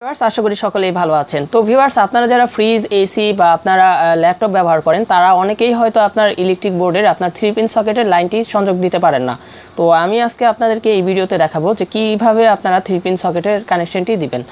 Viewers আশা করি সকলেই ভালো আছেন। তো ভিউয়ার্স আপনারা যারা ফ্রিজ এসি বা আপনারা ল্যাপটপ ব্যবহার করেন তারা অনেকেই হয়তো আপনার ইলেকট্রিক বোর্ডের আপনার 3 পিন সকেটের লাইনটি সংযোগ দিতে পারেন না। তো আমি আজকে আপনাদেরকে এই ভিডিওতে দেখাবো যে কিভাবে আপনারা 3 পিন সকেটের কানেকশনটি দিবেন।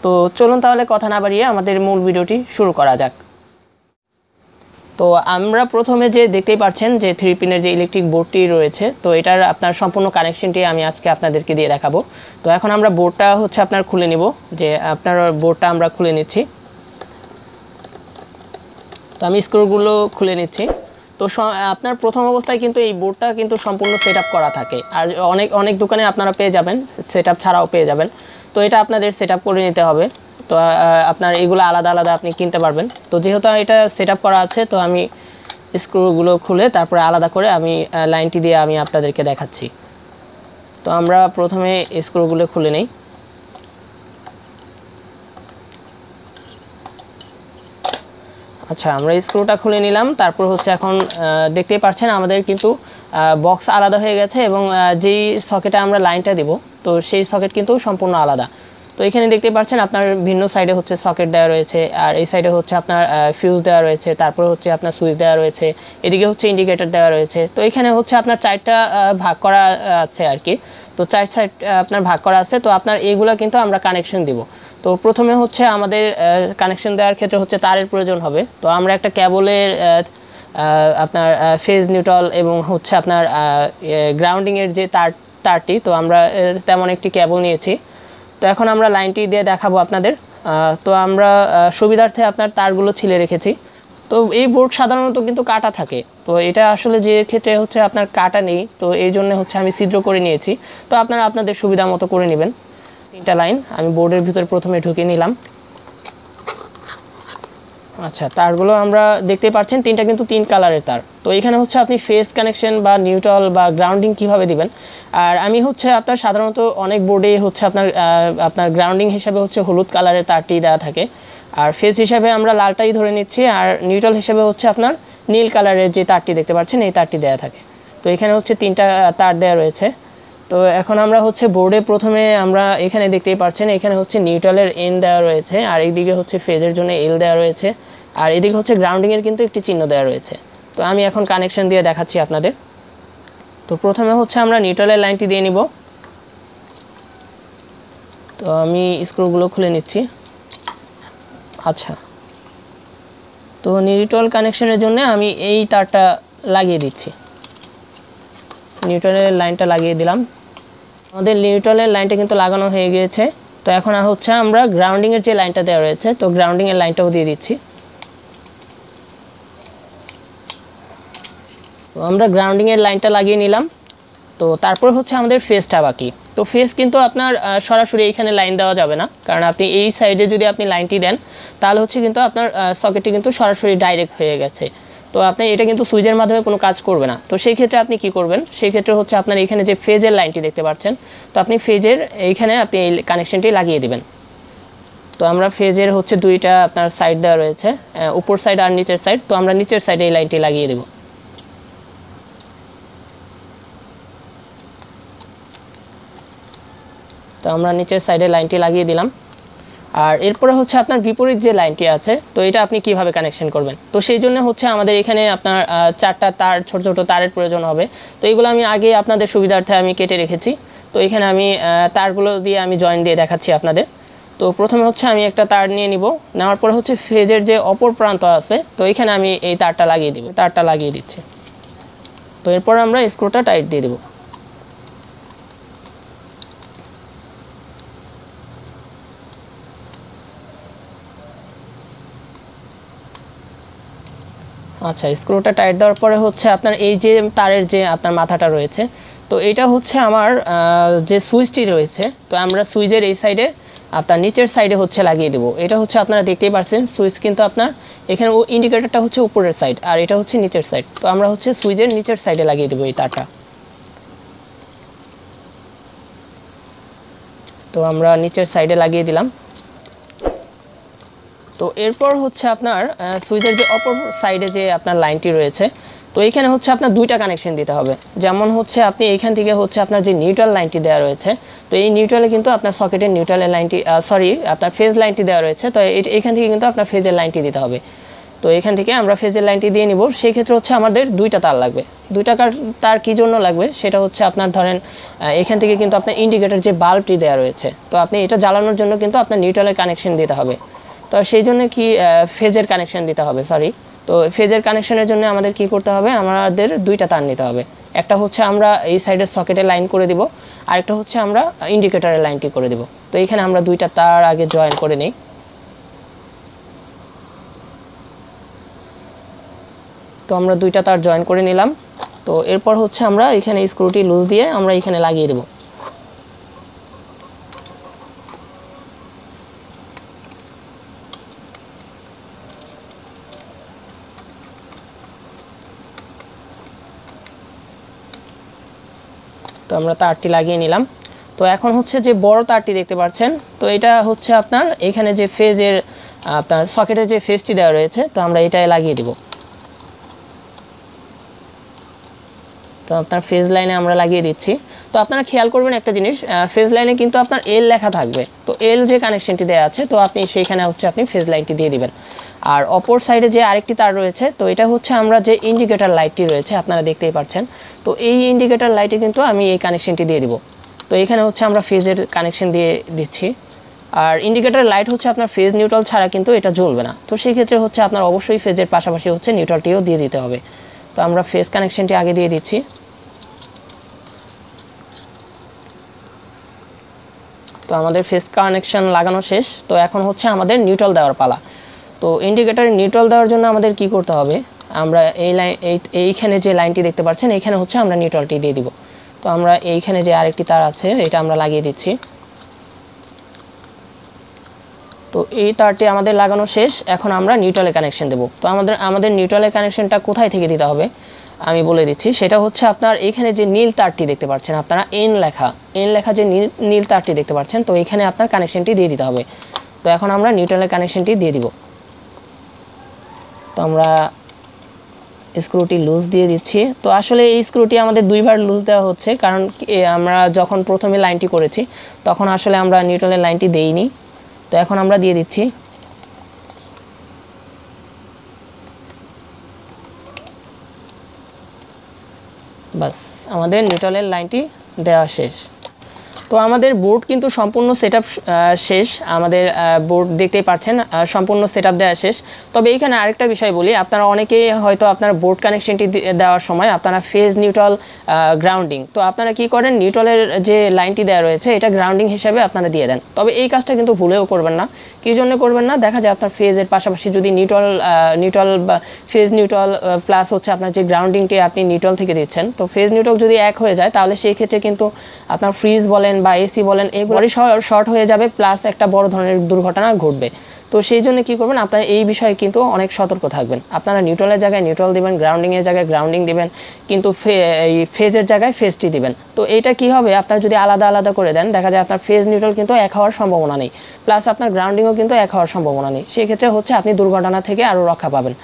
তো চলুন তাহলে কথা না বাড়িয়ে আমাদের মূল ভিডিওটি শুরু করা যাক। তো আমরা প্রথমে যে দেখতেই পাচ্ছেন যে 3 পিনের যে ইলেকট্রিক বোর্ডটি রয়েছে, তো এটার আপনার সম্পূর্ণ কানেকশনটি আমি আজকে আপনাদেরকে দিয়ে দেখাবো। তো এখন আমরা বোর্ডটা হচ্ছে আপনার খুলে নিব, যে আপনার বোর্ডটা আমরা খুলে নিচ্ছি। তো আমি স্ক্রুগুলো খুলে নিচ্ছি। তো আপনার প্রথম অবস্থায় কিন্তু এই বোর্ডটা কিন্তু সম্পূর্ণ সেট আপ করা থাকে, আর অনেক দোকানে আপনারা পেয়ে যাবেন, সেট আপ ছাড়াও পেয়ে যাবেন। তো এটা আপনাদের সেট আপ করে নিতে হবে। তো আপনার এগুলো আলাদা আলাদা আপনি কিনতে পারবেন। তো যেহেতু এটা সেট আপ করা আছে, তো আমি স্ক্রুগুলো খুলে তারপরে আলাদা করে আমি লাইনটি দিয়ে আমি আপনাদেরকে দেখাচ্ছি। তো আমরা প্রথমে স্ক্রুগুলো খুলে নেই। আচ্ছা, আমরা স্ক্রুটা খুলে নিলাম। তারপর হচ্ছে এখন দেখতেই পাচ্ছেন আমাদের কিন্তু বক্স আলাদা হয়ে গেছে, এবং যেই সকেটে আমরা লাইনটা দেব তো সেই সকেট কিন্তু সম্পূর্ণ আলাদা। তো এখানে দেখতে পাচ্ছেন আপনার ভিন্ন সাইডে হচ্ছে সকেট দেওয়া রয়েছে, আর এই সাইডে হচ্ছে আপনার ফিউজ দেওয়া রয়েছে, তারপর হচ্ছে আপনার সুইচ দেওয়া রয়েছে, এদিকে হচ্ছে ইন্ডিকেটর দেওয়া রয়েছে। তো এখানে হচ্ছে আপনার 4টা ভাগ করা আছে আর কি। তো 4 সাইড আপনার ভাগ করা আছে। তো আপনার এইগুলা কিন্তু আমরা কানেকশন দিব। তো প্রথমে হচ্ছে আমাদের কানেকশন দেওয়ার ক্ষেত্রে হচ্ছে তারের প্রয়োজন হবে। তো আমরা একটা কেবলের আপনার ফেজ নিউট্রাল এবং হচ্ছে আপনার গ্রাউন্ডিংয়ের যে তারটি, তো আমরা তেমন একটি কেবল নিয়েছি। তো এখন আমরা লাইনটি দিয়ে দেখাবো আপনাদের। তো আমরা সুবিধার্থে আপনার তারগুলো ছিলে রেখেছি। তো এই বোর্ড সাধারণত কিন্তু কাটা থাকে, তো এটা আসলে যে ক্ষেত্রে হচ্ছে আপনার কাটা নেই, তো এই জন্য হচ্ছে আমি ছিদ্র করে নিয়েছি। তো আপনারা আপনাদের সুবিধা মতো করে নেবেন। 3টা লাইন আমি বোর্ডের ভিতরে প্রথমে ঢুকিয়ে নিলাম। আচ্ছা, তারগুলো আমরা দেখতে পাচ্ছেন 3টা কিন্তু 3 কালারের তার। তো এখানে হচ্ছে আপনি ফেজ কানেকশন বা নিউট্রাল বা গ্রাউন্ডিং কিভাবে দিবেন। আর আমি হচ্ছে আপনার সাধারণত অনেক বোর্ডে হচ্ছে আপনার গ্রাউন্ডিং হিসাবে হচ্ছে হলুদ কালারের তারটি দেওয়া থাকে, আর ফেজ হিসাবে আমরা লালটাই ধরে নিচ্ছি, আর নিউট্রাল হিসাবে হচ্ছে আপনার নীল কালারের যে তারটি দেখতে পাচ্ছেন এই তারটি দেওয়া থাকে। তো এখানে হচ্ছে 3টা তার দেওয়া রয়েছে। তো এখন আমরা হচ্ছে বোর্ডে প্রথমে আমরা এখানে দেখতেই পাচ্ছেন এখানে হচ্ছে নিউট্রালের এন দেওয়া রয়েছে, আর এইদিকে হচ্ছে ফেজের জন্য এল দেওয়া রয়েছে, আর এদিকে হচ্ছে গ্রাউন্ডিংয়ের কিন্তু একটি চিহ্ন দেওয়া রয়েছে। তো আমি এখন কানেকশন দিয়ে দেখাচ্ছি আপনাদের। তো প্রথমে হচ্ছে আমরা নিউট্রালের লাইনটি দিয়ে নিব। তো আমি স্ক্রুগুলো খুলে নিচ্ছি। আচ্ছা, তো নিউট্রাল কানেকশনের জন্য আমি এই তারটা লাগিয়ে দিচ্ছি। নিউট্রালের লাইনটা লাগিয়ে দিলাম। আমাদের নিউট্রালের লাইনটা কিন্তু লাগানো হয়ে গিয়েছে। তো এখন হচ্ছে আমরা গ্রাউন্ডিংয়ের যে লাইনটা দেওয়া রয়েছে, তো গ্রাউন্ডিংয়ের লাইনটাও দিয়ে দিচ্ছি। তো আমরা গ্রাউন্ডিংয়ের লাইনটা লাগিয়ে নিলাম। তো তারপর হচ্ছে আমাদের ফেজটা বাকি। তো ফেজ কিন্তু আপনার সরাসরি এইখানে লাইন দেওয়া যাবে না, কারণ আপনি এই সাইডে যদি আপনি লাইনটি দেন তাহলে হচ্ছে কিন্তু আপনার সকেটটি কিন্তু সরাসরি ডাইরেক্ট হয়ে গেছে। তো আপনি এটা কিন্তু সুইচের মাধ্যমে কোনো কাজ করবে না। তো সেই ক্ষেত্রে আপনি কি করবেন, সেই ক্ষেত্রে হচ্ছে আপনার এখানে যে ফেজের লাইনটি দেখতে পাচ্ছেন, তো আপনি ফেজের এইখানে আপনি এই কানেকশনটি লাগিয়ে দিবেন। তো আমরা ফেজের হচ্ছে 2টা আপনার সাইড দেওয়া রয়েছে, উপর সাইড আর নিচের সাইড। তো আমরা নিচের সাইডে এই লাইনটি লাগিয়ে দেব। তো আমরা নিচের সাইডে লাইনটি লাগিয়ে দিলাম। আর এরপরে হচ্ছে আপনার বিপরীত যে লাইনটি আছে, তো এটা আপনি কিভাবে কানেকশন করবেন। তো সেই জন্য হচ্ছে আমাদের এখানে আপনার 4টা তার, ছোট ছোট তারের প্রয়োজন হবে। তো এগুলো আমি আগে আপনাদের সুবিধার্থে আমি কেটে রেখেছি। তো এখানে আমি তারগুলো দিয়ে আমি জয়েন দিয়ে দেখাচ্ছি আপনাদের। তো প্রথমে হচ্ছে আমি একটা তার নিয়ে নিব, নেওয়ার পরে হচ্ছে ফেজের যে অপর প্রান্ত আছে, তো এখানে আমি এই তারটা লাগিয়ে দিব। তারটা লাগিয়ে দিচ্ছি। তো এরপর আমরা স্ক্রুটা টাইট দিয়ে দেবো। আচ্ছা, স্ক্রুটা টাইট দেওয়ার পরে হচ্ছে আপনার এই যে তারের যে আপনার মাথাটা রয়েছে, তো এটা হচ্ছে আমার যে সুইচটি রয়েছে, তো আমরা সুইচের এই সাইডে আপনার নিচের সাইডে হচ্ছে লাগিয়ে দেবো। এটা হচ্ছে আপনারা দেখতেই পাচ্ছেন সুইচ কিন্তু আপনার এখানে ইন্ডিকেটরটা হচ্ছে উপরের সাইড, আর এটা হচ্ছে নিচের সাইড। তো আমরা হচ্ছে সুইচের নিচের সাইডে লাগিয়ে দেবো এই তারটা। তো আমরা নিচের সাইডে লাগিয়ে দিলাম। তো এরপর হচ্ছে আপনার সুইচের যে অপর সাইডে যে আপনার লাইনটি রয়েছে, তো এইখানে হচ্ছে আপনার দুইটা কানেকশন দিতে হবে। যেমন হচ্ছে আপনি এইখান থেকে হচ্ছে আপনার যে নিউট্রাল লাইনটি দেওয়া রয়েছে, তো এই নিউট্রালে কিন্তু আপনার সকেটের নিউট্রালের লাইনটি আপনার ফেজ লাইনটি দেওয়া রয়েছে, তো এইখান থেকে কিন্তু আপনার ফেজের লাইনটি দিতে হবে। তো এখান থেকে আমরা ফেজের লাইনটি দিয়ে নিব। সেই ক্ষেত্রে হচ্ছে আমাদের দুইটা তার লাগবে। দুইটা তার কী জন্য লাগবে সেটা হচ্ছে আপনার ধরেন এখান থেকে কিন্তু আপনার ইন্ডিকেটর যে বাল্বটি দেওয়া রয়েছে, তো আপনি এটা জ্বালানোর জন্য কিন্তু আপনার নিউট্রালের কানেকশন দিতে হবে। তো সেই জন্য কি ফেজের কানেকশন দিতে হবে, তো ফেজের কানেকশনের জন্য আমাদের কি করতে হবে, আমাদের দুইটা তার নিতে হবে। একটা হচ্ছে আমরা এই সাইডের সকেটে লাইন করে দিব, আরেকটা হচ্ছে আমরা ইন্ডিকেটরের লাইনটি করে দিব। তো এখানে আমরা দুইটা তার আগে জয়েন করে নিই। তো আমরা দুইটা তার জয়েন করে নিলাম। তো এরপর হচ্ছে আমরা এখানে স্ক্রুটি লুজ দিয়ে আমরা এখানে লাগিয়ে দেব। তো আমরা তারটি লাগিয়ে নিলাম। তো এখন হচ্ছে যে বড় তারটি দেখতে পাচ্ছেন, তো এটা হচ্ছে আপনার এখানে যে ফেজের আপনার সকেটের যে ফেজটি দেওয়া রয়েছে, তো আমরা এটাই লাগিয়ে দেব। তো আপনার ফেজ লাইনে আমরা লাগিয়ে দিচ্ছি। তো আপনারা খেয়াল করবেন একটা জিনিস, ফেজ লাইনে কিন্তু আপনার এল লেখা থাকবে। তো এল যে কানেকশনটি দেওয়া আছে, তো আপনি সেইখানে হচ্ছে আপনি ফেজ লাইনটি দিয়ে দিবেন। আর অপর সাইডে যে আরেকটি তার রয়েছে, তো এটা হচ্ছে আমরা যে ইন্ডিকেটর লাইটটি রয়েছে আপনারা দেখতেই পাচ্ছেন, তো এই ইন্ডিকেটর লাইটে কিন্তু আমি এই কানেকশনটি দিয়ে দিব। তো এখানে হচ্ছে আমরা ফেজের কানেকশন দিয়ে দিচ্ছি। আর ইন্ডিকেটর লাইট হচ্ছে আপনার ফেজ নিউট্রাল ছাড়া কিন্তু এটা জ্বলবে না। তো সেই ক্ষেত্রে হচ্ছে আপনার অবশ্যই ফেজের পাশাপাশি হচ্ছে নিউট্রালটিও দিয়ে দিতে হবে। তো আমরা ফেজ কানেকশনটি আগে দিয়ে দিচ্ছি। তো আমাদের ফেজ কানেকশন লাগানো শেষ। তো এখন হচ্ছে আমাদের নিউট্রাল দেওয়ার পালা। তো ইন্ডিকেটরে নিউট্রাল দেওয়ার জন্য আমাদের কি করতে হবে, আমরা এইখানে যে লাইনটি দেখতে পাচ্ছেন, এইখানে হচ্ছে আমরা নিউট্রালটি দিয়ে দিব। তো আমরা এইখানে যে আরেকটি তার আছে এটা আমরা লাগিয়ে দিচ্ছি। তো এই তারটি আমাদের লাগানো শেষ। এখন আমরা নিউট্রালে কানেকশন দেব। তো আমাদের নিউট্রালের কানেকশনটা কোথায় থেকে দিতে হবে আমি বলে দিচ্ছি। সেটা হচ্ছে আপনার এখানে যে নীল তারটি দেখতে পাচ্ছেন, আপনারা এন লেখা যে নীল তারটি দেখতে পাচ্ছেন, তো এখানে আপনার কানেকশনটি দিয়ে দিতে হবে। তো এখন আমরা নিউট্রালের কানেকশনটি দিয়ে দিব। তো আমরা স্ক্রুটি লুজ দিয়ে দিচ্ছি। তো আসলে এই স্ক্রুটি আমাদের দুইবার লুজ দেওয়া হচ্ছে, কারণ আমরা যখন প্রথমে লাইনটি করেছি তখন আসলে আমরা নিউট্রালের লাইনটি দেইনি। তো এখন আমরা দিয়ে দিচ্ছি। বাস, আমাদের নিউট্রালের লাইনটি দেওয়া শেষ। তো আমাদের বোর্ড কিন্তু সম্পূর্ণ সেটআপ শেষ। আমাদের বোর্ড দেখতেই পাচ্ছেন সম্পূর্ণ সেটআপ দেওয়া শেষ। তবে এখানে আরেকটা বিষয় বলি, আপনারা অনেকেই হয়তো আপনার বোর্ড কানেকশনটি দেওয়ার সময় আপনারা ফেজ নিউট্রাল গ্রাউন্ডিং, তো আপনারা কি করেন, নিউট্রালের যে লাইনটি দেওয়া রয়েছে এটা গ্রাউন্ডিং হিসেবে আপনারা দিয়ে দেন। তবে এই কাজটা কিন্তু ভুলেও করবেন না। কী জন্য করবেন না, দেখা যায় আপনার ফেজের পাশাপাশি যদি নিউট্রাল বা ফেজ নিউট্রাল প্লাস হচ্ছে আপনার যে গ্রাউন্ডিংটি আপনি নিউট্রাল থেকে দিচ্ছেন, তো ফেজ নিউট্রাল যদি এক হয়ে যায় তাহলে সেই ক্ষেত্রে কিন্তু আপনার ফ্রিজ বলেন বা এসি বলেন এগুলোরই শর্ট হয়ে যাবে, প্লাস একটা বড় ধরনের দুর্ঘটনা ঘটবে। তো সেই জন্য কি করবেন, আপনারা এই বিষয়ে কিন্তু অনেক সতর্ক থাকবেন। আপনারা নিউট্রালের জায়গায় নিউট্রাল দিবেন, গ্রাউন্ডিংয়ের জায়গায় গ্রাউন্ডিং দিবেন, কিন্তু এই ফেজের জায়গায় ফেজটি দিবেন। তো এটা কি হবে, আপনারা যদি আলাদা আলাদা করে দেন, দেখা যায় আপনার ফেজ নিউট্রাল কিন্তু এক হওয়ার সম্ভাবনা নেই, প্লাস আপনার গ্রাউন্ডিংও কিন্তু এক হওয়ার সম্ভাবনা নেই। সেক্ষেত্রে হচ্ছে আপনি দুর্ঘটনা থেকে আরও রক্ষা পাবেন।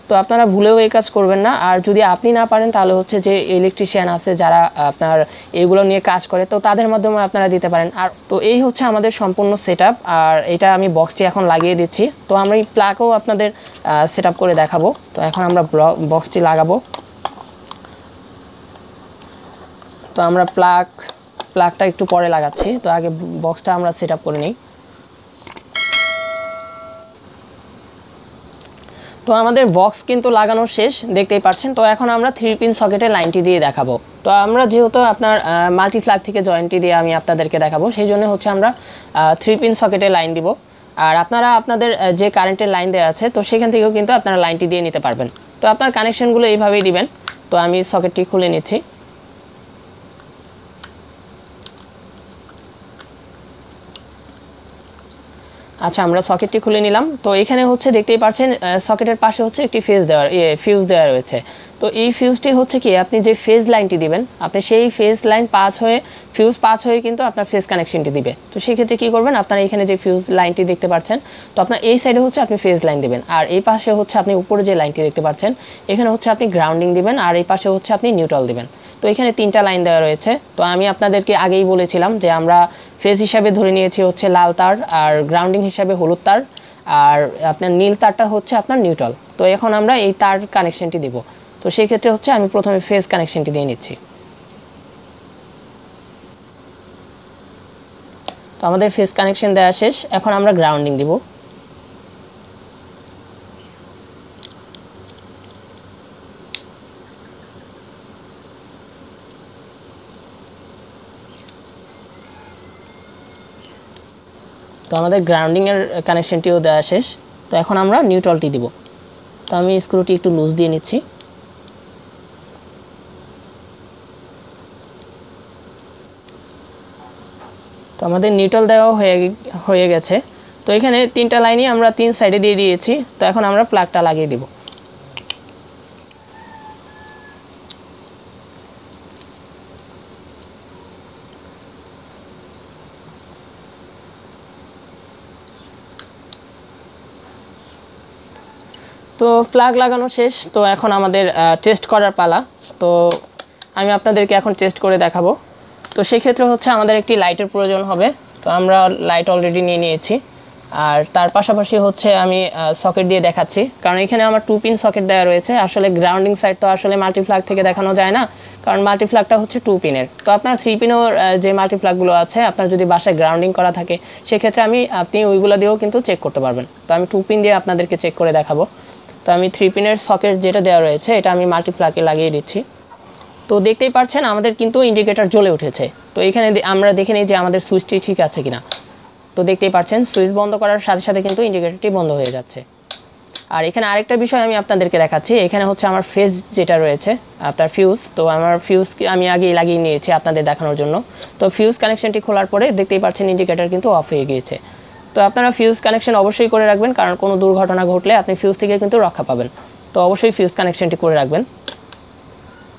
তো আপনারা ভুলেও এই কাজ করবেন না। আর যদি আপনি না পারেন তাহলে হচ্ছে যে ইলেকট্রিশিয়ান আছে যারা আপনার এগুলো নিয়ে কাজ করে, তো তাদের মাধ্যমে আপনারা দিতে পারেন। আর তো এই হচ্ছে আমাদের সম্পূর্ণ সেটআপ। আর এটা আমি বক্সটি এখন লাগিয়ে দিচ্ছি। তো আমরা এই প্লাগও আপনাদের সেটআপ করে দেখাবো। তো এখন আমরা বক্সটি লাগাবো। তো আমরা প্লাগটা একটু পরে লাগাচ্ছি। তো আগে বক্সটা আমরা সেটআপ করে নিই। তো আমাদের বক্স কিন্তু লাগানো শেষ, দেখতেই পাচ্ছেন। তো এখন আমরা 3 পিন সকেটে লাইনটি দিয়ে দেখাবো। তো আমরা যেহেতু আপনার মাল্টি ফ্ল্যাগ থেকে জয়েন্টটি দিয়ে আমি আপনাদেরকে দেখাবো, সেই জন্য হচ্ছে আমরা 3 পিন সকেটে লাইন দিব। আর আপনারা আপনাদের যে কারেন্টের লাইন দেওয়া আছে, তো সেখান থেকেও কিন্তু আপনারা লাইনটি দিয়ে নিতে পারবেন। তো আপনার কানেকশনগুলো এইভাবেই দিবেন। তো আমি সকেটটি খুলে নিচ্ছি। আচ্ছা, আমরা সকেটটি খুলে নিলাম। তো এখানে হচ্ছে দেখতেই পাচ্ছেন সকেটের পাশে হচ্ছে একটি ফিউজ দেওয়া রয়েছে। তো এই ফিউজটি হচ্ছে কি আপনি যে ফেজ লাইনটি দিবেন আপনি সেই ফেজ লাইন পাস হয়ে ফিউজ পাস হয়ে কিন্তু আপনার ফেজ কানেকশনটি দিবে। তো সেই ক্ষেত্রে কি করবেন, আপনারা এখানে যে ফিউজ লাইনটি দেখতে পাচ্ছেন, তো আপনার এই সাইডে হচ্ছে আপনি ফেজ লাইন দিবেন, আর এই পাশে হচ্ছে আপনি উপরে যে লাইনটি দেখতে পাচ্ছেন এখানে হচ্ছে আপনি গ্রাউন্ডিং দিবেন, আর এই পাশে হচ্ছে আপনি নিউট্রাল দিবেন। তো এখানে 3টা লাইন দেওয়া রয়েছে। তো আমি আপনাদেরকে আগেই বলেছিলাম যে আমরা ফেজ হিসাবে ধরে নিয়েছি হচ্ছে লাল তার, আর গ্রাউন্ডিং হিসাবে হলুদ তার, আর আপনার নীল তারটা হচ্ছে আপনার নিউট্রাল। তো এখন আমরা এই তার কানেকশনটি দিব। তো সেই ক্ষেত্রে হচ্ছে আমি প্রথমে ফেজ কানেকশনটি দিয়ে নিচ্ছি। তো আমাদের ফেজ কানেকশন দেওয়া শেষ, এখন আমরা গ্রাউন্ডিং দিব। তো আমাদের গ্রাউন্ডিং এর কানেকশনটিও দেওয়া শেষ। তো এখন আমরা নিউট্রালটি দিব। তো আমি স্ক্রুটি একটু লুজ দিয়ে নিচ্ছি। তো আমাদের নিউট্রাল দেওয়া হয়ে গেছে। তো এখানে 3টা লাইনই আমরা 3 সাইডে দিয়ে দিয়েছি। তো এখন আমরা প্লাগটা লাগিয়ে দিব। তো প্লাগ লাগানো শেষ। তো এখন আমাদের টেস্ট করার পালা। তো আমি আপনাদেরকে এখন টেস্ট করে দেখাবো। তো সেই ক্ষেত্রে হচ্ছে আমাদের একটি লাইটের প্রয়োজন হবে। তো আমরা লাইট অলরেডি নিয়ে নিয়েছি, আর তার পাশাপাশি হচ্ছে আমি সকেট দিয়ে দেখাচ্ছি, কারণ এখানে আমার 2 পিন সকেট দেওয়া রয়েছে। আসলে গ্রাউন্ডিং সাইড তো আসলে মাল্টিপ্লাগ থেকে দেখানো যায় না, কারণ মাল্টিপ্লাগটা হচ্ছে 2 পিনের। তো আপনার 3 পিনও যে মাল্টিপ্লাগগুলো আছে আপনার যদি বাসায় গ্রাউন্ডিং করা থাকে সেক্ষেত্রে আপনি ওইগুলো দিয়েও কিন্তু চেক করতে পারবেন। তো আমি 2 পিন দিয়ে আপনাদেরকে চেক করে দেখাবো। তো আমি 3 পিনের সকেট যেটা দেওয়া রয়েছে এটা আমি মাল্টিপ্লাগে লাগিয়ে দিচ্ছি। তো দেখতেই পাচ্ছেন আমাদের কিন্তু ইন্ডিকেটর জ্বলে উঠেছে। তো এখানে আমরা দেখে নিই যে আমাদের সুইচটি ঠিক আছে কিনা। তো দেখতেই পাচ্ছেন সুইচ বন্ধ করার সাথে সাথে কিন্তু ইন্ডিকেটরটি বন্ধ হয়ে যাচ্ছে। আর এখানে আরেকটা বিষয় আমি আপনাদেরকে দেখাচ্ছি, এখানে হচ্ছে আমার ফেজ যেটা রয়েছে আপনার ফিউজ। তো আমার ফিউজ আমি আগেই লাগিয়ে নিয়েছি আপনাদের দেখানোর জন্য। তো ফিউজ কানেকশনটি খোলার পরে দেখতেই পাচ্ছেন ইন্ডিকেটর কিন্তু অফ হয়ে গিয়েছে। তো আপনারা ফিউজ কানেকশন অবশ্যই করে রাখবেন, কারণ কোনো দুর্ঘটনা ঘটলে আপনি ফিউজ থেকে কিন্তু রক্ষা পাবেন। তো অবশ্যই ফিউজ কানেকশনটি করে রাখবেন।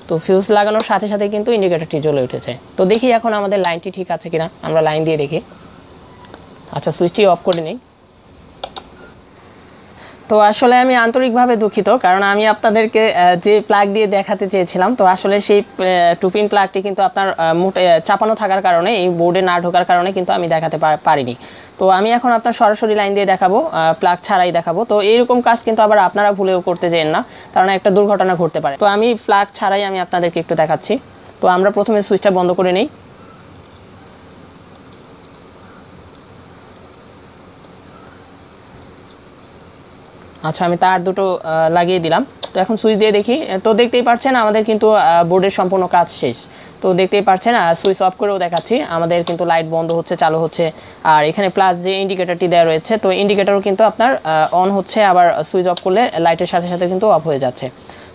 তো ফিউজ লাগানোর সাথে সাথে কিন্তু ইন্ডিকেটরটি জ্বলে উঠেছে। তো দেখি এখন আমাদের লাইনটি ঠিক আছে কিনা, আমরা লাইন দিয়ে দেখি। আচ্ছা, সুইচটি অফ করে নিই। তো আসলে আমি আন্তরিকভাবে দুঃখিত, কারণ আমি আপনাদেরকে যে প্লাগ দিয়ে দেখাতে চেয়েছিলাম, তো আসলে সেই 2 পিন প্লাগটি কিন্তু আপনার মোটে চাপানো থাকার কারণে, এই বোর্ডে না ঢোকার কারণে কিন্তু আমি দেখাতে পারিনি। তো আমি এখন আপনার সরাসরি লাইন দিয়ে দেখাবো, প্লাগ ছাড়াই দেখাবো। তো এইরকম কাজ কিন্তু আবার আপনারা ভুলেও করতে যেন না, কারণ একটা দুর্ঘটনা ঘটতে পারে। তো আমি প্লাগ ছাড়াই আমি আপনাদেরকে একটু দেখাচ্ছি। তো আমরা প্রথমে সুইচটা বন্ধ করে নিই। আচ্ছা, আমি তার দুটো লাগিয়ে দিলাম। তো এখন সুইচ দিয়ে দেখি। তো দেখতেই পাচ্ছেন আমাদের কিন্তু বোর্ডের সম্পূর্ণ কাজ শেষ। তো দেখতেই পাচ্ছেন সুইচ অফ করেও দেখাচ্ছি, আমাদের কিন্তু লাইট বন্ধ হচ্ছে, চালু হচ্ছে। আর এখানে প্লাস যে ইন্ডিকেটরটি দেওয়া রয়েছে, তো ইন্ডিকেটরও কিন্তু আপনার অন হচ্ছে, আবার সুইচ অফ করলে লাইটের সাথে সাথে কিন্তু অফ হয়ে যাচ্ছে।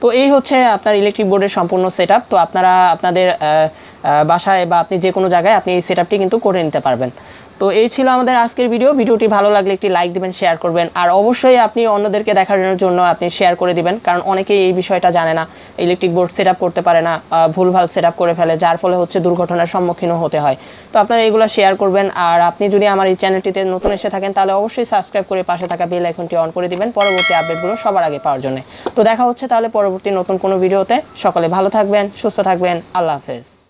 তো এই হচ্ছে আপনার ইলেকট্রিক বোর্ডের সম্পূর্ণ সেটআপ। তো আপনারা আপনাদের বাসায় বা আপনি যে কোনো জায়গায় আপনি এই সেটআপটি কিন্তু করে নিতে পারবেন। তো এই ছিল আমাদের আজকের ভিডিওটি ভালো লাগলে একটি লাইক দিবেন, শেয়ার করবেন, আর অবশ্যই আপনি অন্যদেরকে দেখানোর জন্য আপনি শেয়ার করে দিবেন, কারণ অনেকেই এই বিষয়টা জানে না, ইলেকট্রিক বোর্ড সেটআপ করতে পারে না, ভুলভাল সেটআপ করে ফেলে, যার ফলে হচ্ছে দুর্ঘটনার সম্মুখীন হতে হয়। তো আপনারা এগুলো শেয়ার করবেন। আর আপনি যদি আমার এই চ্যানেলটিতে নতুন এসে থাকেন তাহলে অবশ্যই সাবস্ক্রাইব করে পাশে থাকা বেল আইকনটি অন করে দিবেন পরবর্তী আপডেটগুলো সবার আগে পাওয়ার জন্য। তো দেখা হচ্ছে তাহলে পরবর্তী নতুন কোনো ভিডিওতে। সকলে ভালো থাকবেন, সুস্থ থাকবেন। আল্লাহ হাফেজ।